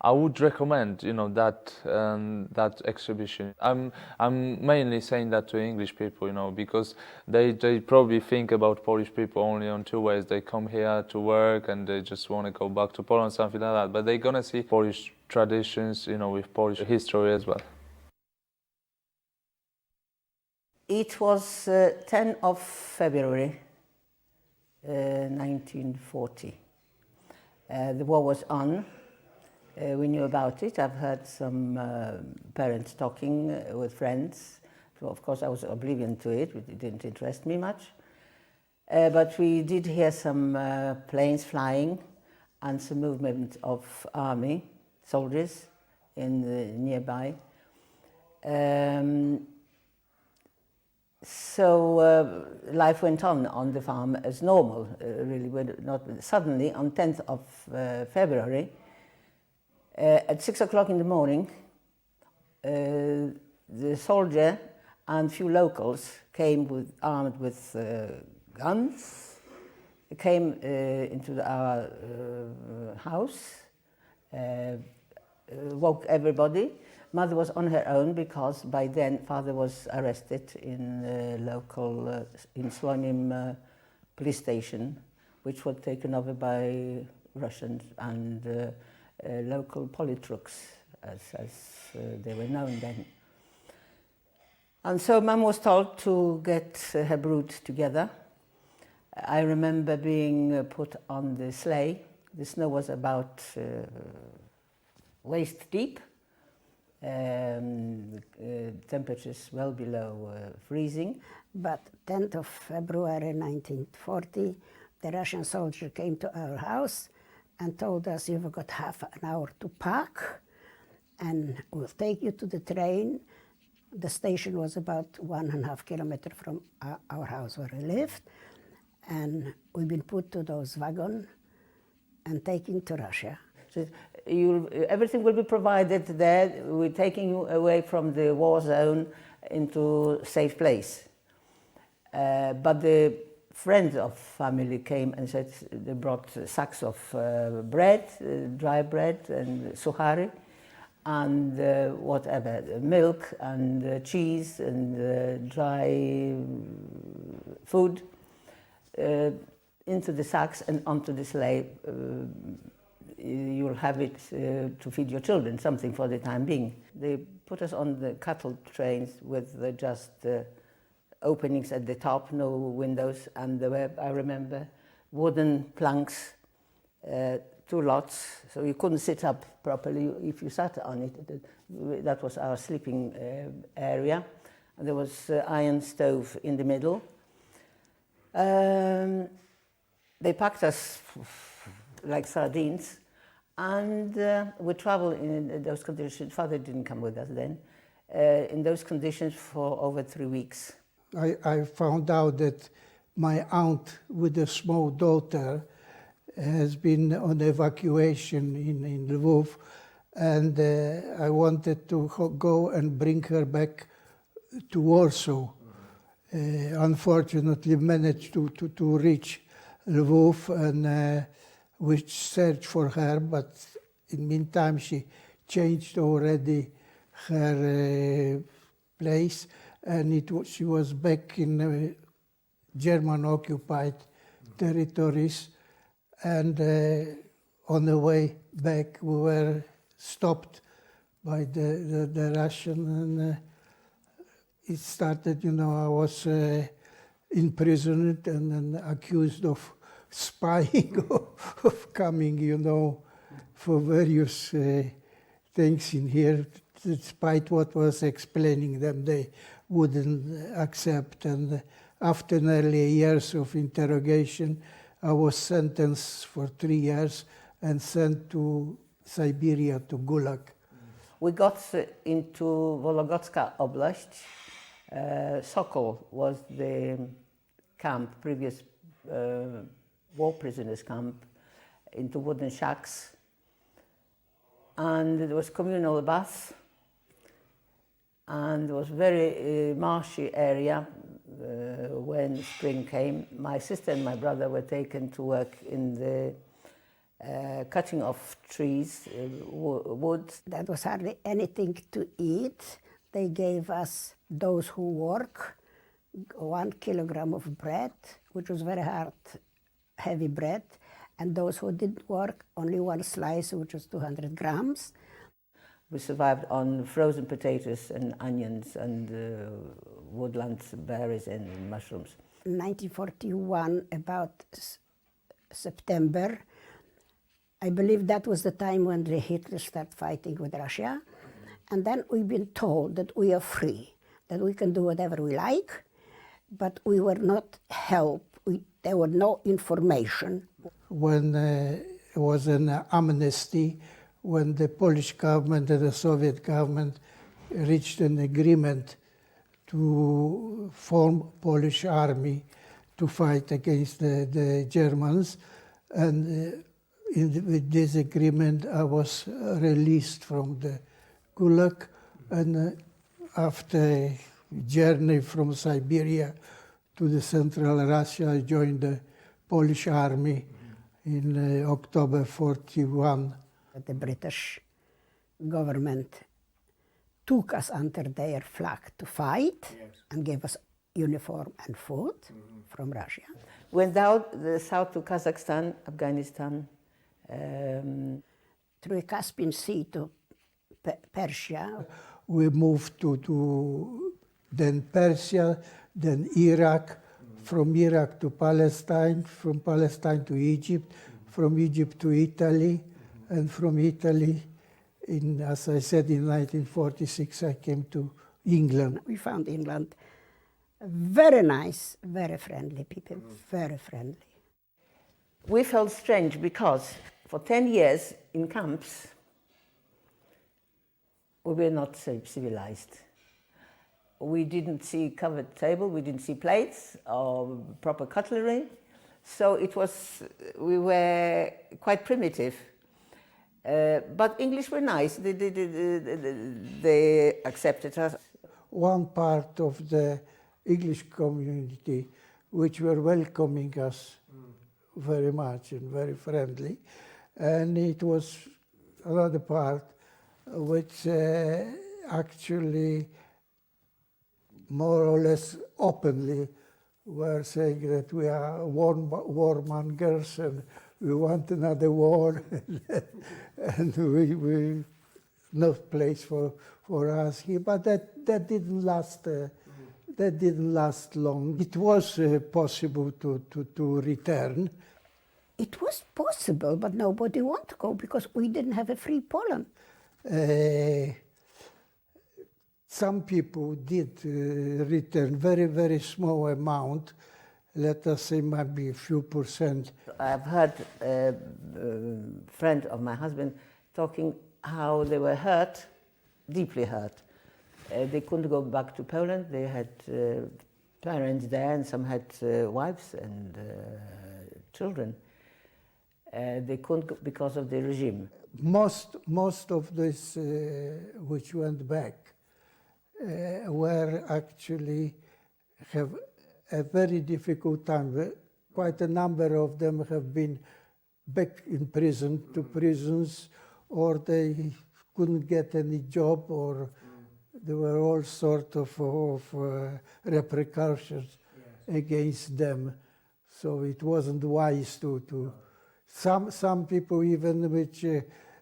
I would recommend, that exhibition. I'm mainly saying that to English people, because they probably think about Polish people only on two ways. They come here to work and they just want to go back to Poland, something like that. But they're gonna see Polish traditions, with Polish history as well. It was 10 of February, 1940. The war was on. We knew about it. I've heard some parents talking with friends. So of course, I was oblivion to it. It didn't interest me much. But we did hear some planes flying and some movement of army soldiers in the nearby. So life went on the farm as normal, really. Not suddenly, on 10th of February, at 6 o'clock in the morning, the soldier and few locals came armed with guns, came into our house, woke everybody. Mother was on her own because by then father was arrested in the local, in Słonin police station, which was taken over by Russians and local politrooks, as they were known then. And so Mum was told to get her brood together. I remember being put on the sleigh. The snow was about waist deep. Temperatures well below freezing. But 10th of February 1940, the Russian soldier came to our house and told us, "You've got half an hour to pack and we'll take you to the train." The station was about 1.5 kilometers from our house where we lived, and we've been put to those wagons and taken to Russia. So everything will be provided there. We're taking you away from the war zone into a safe place. But the friends of family came and said they brought sacks of bread, dry bread and suchary, and whatever, milk and cheese and dry food into the sacks and onto the sleigh. You'll have it to feed your children, something for the time being. They put us on the cattle trains with just openings at the top, no windows, and there were, I remember, wooden planks, 2 lots, so you couldn't sit up properly if you sat on it. That was our sleeping area. And there was an iron stove in the middle. They packed us like sardines. And we traveled in those conditions. Father didn't come with us then. In those conditions for over 3 weeks. I found out that my aunt with a small daughter has been on evacuation in Lviv, and I wanted to go and bring her back to Warsaw. Unfortunately, managed to reach Lviv, and we searched for her, but in the meantime she changed already her place, and she was back in German-occupied territories. And on the way back, we were stopped by the Russian, and it started. I was imprisoned and accused of spying, of coming, for various things in here. Despite what was explaining them, they wouldn't accept. And after nearly years of interrogation, I was sentenced for 3 years and sent to Siberia, to Gulag. We got into Vologotska Oblast. Sokol was the camp, previous war prisoners camp, into wooden shacks. And there was communal baths. And it was very marshy area when spring came. My sister and my brother were taken to work in the cutting off trees, wood. There was hardly anything to eat. They gave us, those who work, 1 kilogram of bread, which was very hard, heavy bread, and those who didn't work, only 1 slice, which was 200 grams. We survived on frozen potatoes and onions and woodland berries and mushrooms. In 1941, about September, I believe that was the time when Hitler started fighting with Russia. And then we've been told that we are free, that we can do whatever we like, but we were not helped. There were no information. When it was an amnesty, when the Polish government and the Soviet government reached an agreement to form Polish army to fight against the Germans, and with this agreement I was released from the Gulag, and after a journey from Siberia to the Central Russia, I joined the Polish army in October 41. The British government took us under their flag to fight and gave us uniform and food from Russia. Went out south to Kazakhstan, Afghanistan. Through Caspian Sea to Persia. We moved to then Persia, then Iraq, from Iraq to Palestine, from Palestine to Egypt, from Egypt to Italy, and from Italy, as I said, in 1946, I came to England. We found England very nice, very friendly people, very friendly. We felt strange because for 10 years in camps, we were not civilized. We didn't see covered table, we didn't see plates or proper cutlery. So we were quite primitive. But English were nice, they accepted us. One part of the English community which were welcoming us very much and very friendly, and it was another part which actually more or less openly were saying that we are warmongers and we want another war and we no place for us here. But that didn't last. That didn't last long. It was possible to return. It was possible, but nobody wanted to go because we didn't have a free Poland. Some people did return, very, very small amount, let us say maybe a few percent. I've heard a friend of my husband talking how they were hurt, deeply hurt. They couldn't go back to Poland. They had parents there, and some had wives and children. They couldn't go because of the regime. Most of this which went back were actually have a very difficult time. Quite a number of them have been back in prison, to prisons, or they couldn't get any job, or there were all sorts of repercussions against them. So it wasn't wise to some people even which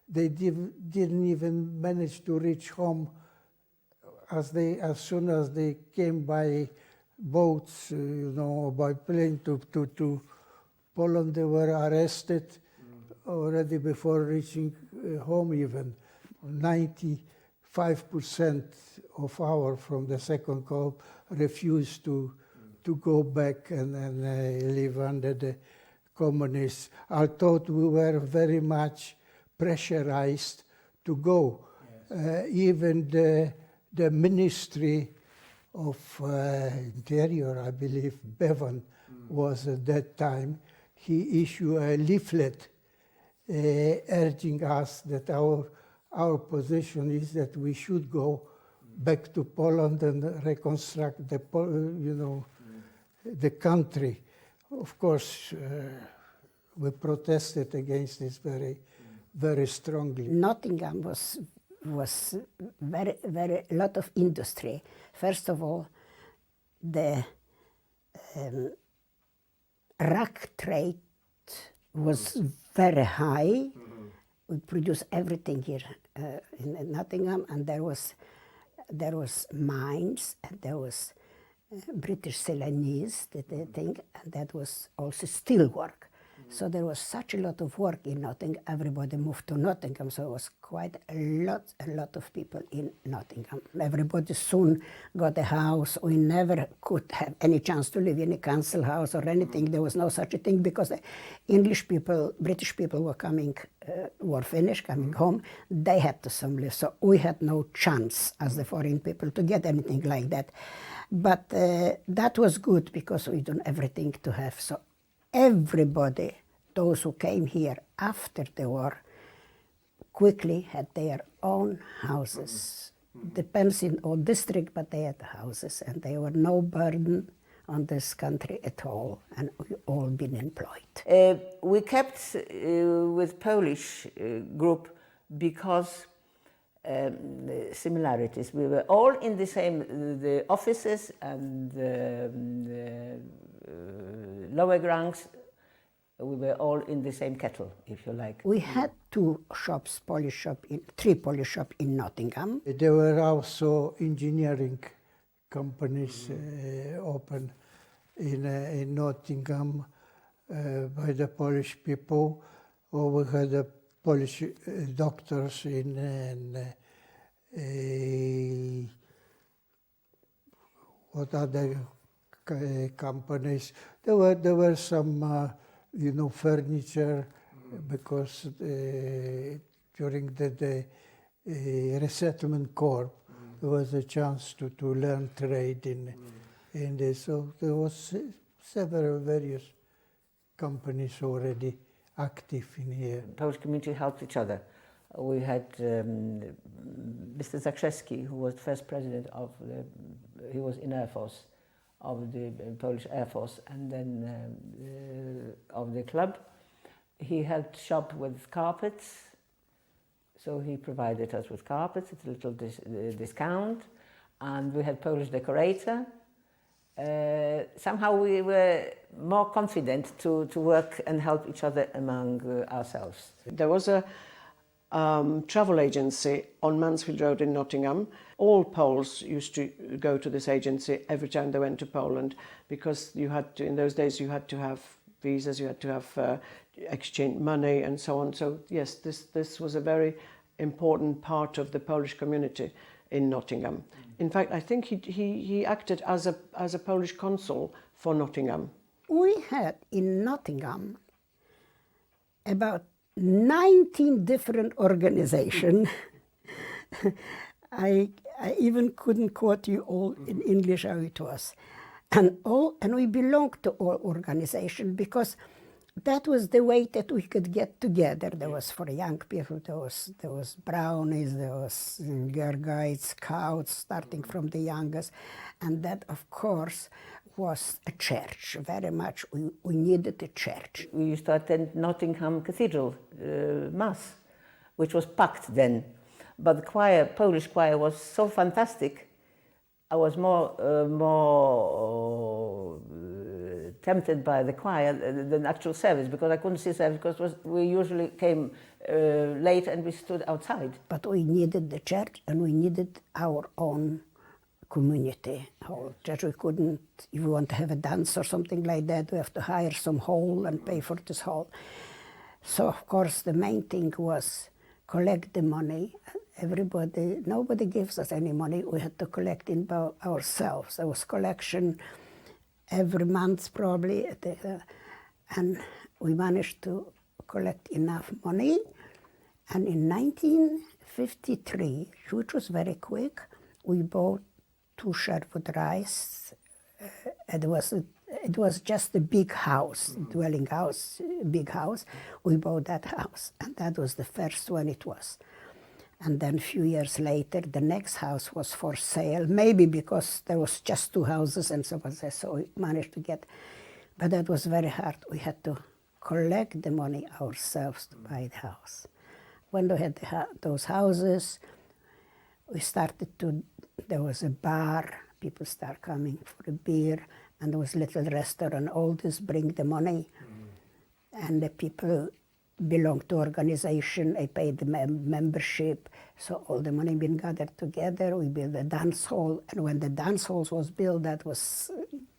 they didn't even manage to reach home as soon as they came by boats, by plane to Poland. They were arrested already before reaching home even. 95% of our from the Second Corps refused to go back and live under the communists. I thought we were very much pressurized to go. Yes. Even the Ministry of Interior, I believe, Bevan was at that time, he issued a leaflet urging us that our position is that we should go back to Poland and reconstruct the country. Of course, we protested against this very strongly. Nottingham was very lot of industry. First of all, the rag trade was very high. We produced everything here in Nottingham, and there was mines, and there was British Ceylonese, the thing, and that was also steel work. So there was such a lot of work in Nottingham. Everybody moved to Nottingham, so it was quite a lot of people in Nottingham. Everybody soon got a house. We never could have any chance to live in a council house or anything. There was no such a thing because the English people, British people were coming, were finished, coming home. They had to some live, so we had no chance as the foreign people to get anything like that. But that was good because we done everything to have. So everybody, those who came here after the war, quickly had their own houses. Depends in all district, but they had houses, and they were no burden on this country at all, and we all been employed. We kept with Polish group because similarities. We were all in the same the offices and the lower ranks. We were all in the same kettle, if you like. We had three Polish shops in Nottingham. There were also engineering companies open in Nottingham by the Polish people. Or we had Polish doctors in what other companies. There were some furniture because during the resettlement corps there was a chance to learn trade in this. So there was several various companies already active in here. The Polish community helped each other. We had Mr. Zakrzewski, who was the first president of he was in Air Force, of the Polish Air Force, and then of the club. He helped shop with carpets, so he provided us with carpets at a little discount, and we had Polish decorator. Somehow we were more confident to work and help each other among ourselves. There was a travel agency on Mansfield Road in Nottingham. All Poles used to go to this agency every time they went to Poland, because you had to, in those days you had to have visas, you had to have exchange money and so on. So yes, this was a very important part of the Polish community in Nottingham. In fact, I think he acted as a Polish consul for Nottingham. We had in Nottingham about 19 different organizations. I even couldn't quote you all in English how it was. And we belonged to all organizations because that was the way that we could get together. There was for young people, there was brownies, there was Girl Guides, Scouts, starting from the youngest. And that, of course, was a church. Very much we needed a church. We used to attend Nottingham Cathedral Mass, which was packed then. But the choir, Polish choir, was so fantastic. I was more tempted by the choir than actual service, because I couldn't see service because we usually came late and we stood outside. But we needed the church and we needed our own community hall. Church, we couldn't, if we want to have a dance or something like that, we have to hire some hall and pay for this hall. So of course the main thing was collect the money. Everybody, nobody gives us any money. We had to collect it by ourselves. There was collection every month probably, and we managed to collect enough money. And in 1953, which was very quick, we bought 2 Sherwood rice. It was just a big house, dwelling house, big house. We bought that house, and that was the first one it was. And then a few years later, the next house was for sale, maybe because there was just 2 houses and so on. So we managed to get, but that was very hard. We had to collect the money ourselves to buy the house. When we had those houses, we started to, there was a bar, people start coming for a beer, and there was a little restaurant, all this bring the money. And the people belong to organization, they paid the membership, so all the money been gathered together, we built a dance hall, and when the dance halls was built, that was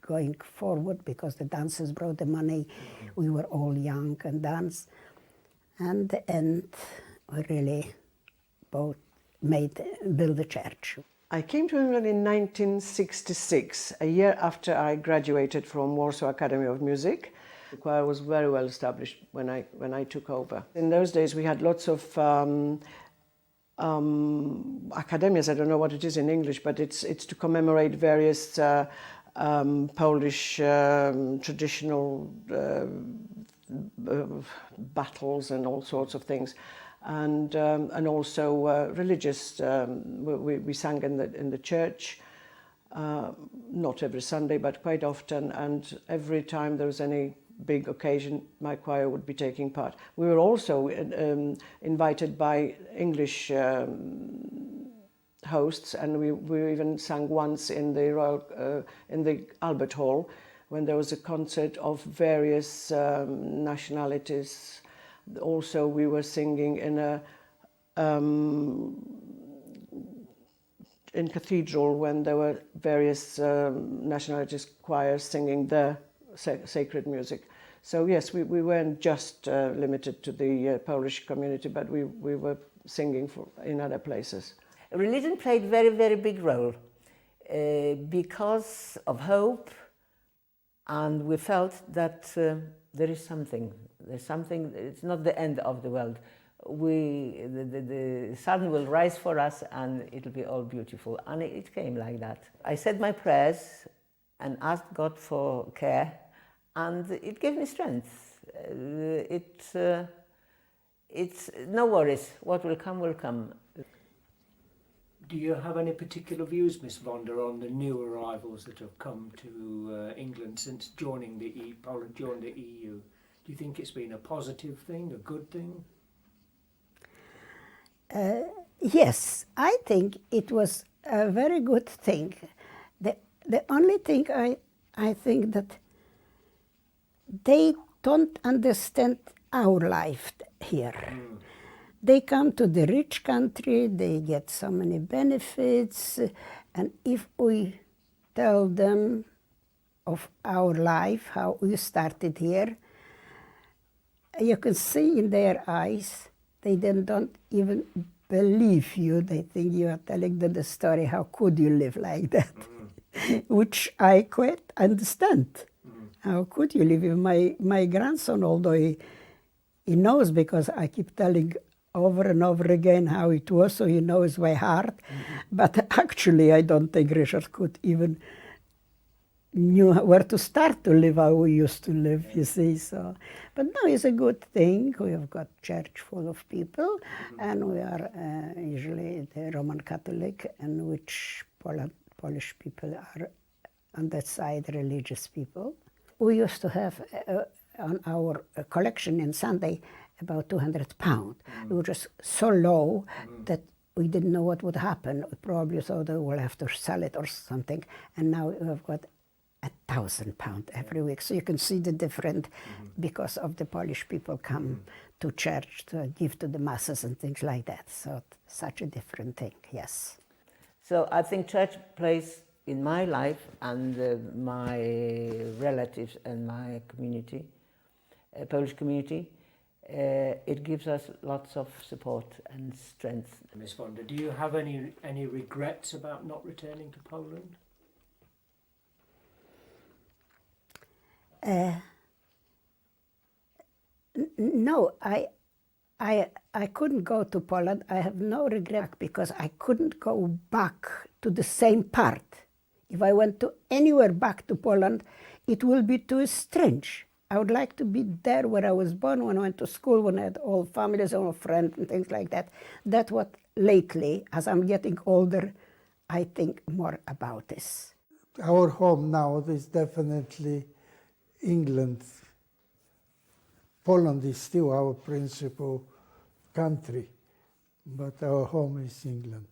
going forward because the dancers brought the money, we were all young and danced. And at the end, we really both built the church. I came to England in 1966, a year after I graduated from Warsaw Academy of Music. The choir was very well established when I took over. In those days we had lots of academias, I don't know what it is in English, but it's to commemorate various Polish traditional battles and all sorts of things. And also religious. We sang in the church, not every Sunday, but quite often. And every time there was any big occasion, my choir would be taking part. We were also invited by English hosts, and we even sang once in the Albert Hall when there was a concert of various nationalities. Also, we were singing in a in cathedral when there were various nationalities choirs singing their sacred music. So yes, we weren't just limited to the Polish community, but we were singing in other places. Religion played very, very big role because of hope, and we felt that there is something. There's something. It's not the end of the world. The sun will rise for us, and it'll be all beautiful. And it came like that. I said my prayers and asked God for care, and it gave me strength. It's no worries. What will come will come. Do you have any particular views, Miss Wanda, on the new arrivals that have come to England since Poland joined the EU? Do you think it's been a positive thing, a good thing? Yes, I think it was a very good thing. The only thing I think that they don't understand our life here. They come to the rich country, they get so many benefits, and if we tell them of our life, how we started here, you can see in their eyes, they then don't even believe you. They think you are telling them the story, how could you live like that? Which I quite understand. How could you live? My grandson, although he knows, because I keep telling over and over again how it was, so he knows by heart. But actually, I don't think Richard could even knew where to start to live how we used to live, you see. So, but no, it's a good thing. We have got church full of people, and we are usually the Roman Catholic, and which Polish people are on that side religious people. We used to have on our collection in Sunday about £200. It was just so low that we didn't know what would happen. We probably thought that we'll have to sell it or something. And now we've got £1,000 every week. So you can see the difference because of the Polish people come to church to give to the masses and things like that. So such a different thing, yes. So I think church plays in my life and my relatives and my community, Polish community, it gives us lots of support and strength. Miss Wanda, do you have any regrets about not returning to Poland? No, I couldn't go to Poland. I have no regret because I couldn't go back to the same part. If I went to anywhere back to Poland, it will be too strange. I would like to be there where I was born, when I went to school, when I had all families, all friends and things like that. That's what lately, as I'm getting older, I think more about this. Our home now is definitely England. Poland is still our principal country, but our home is England.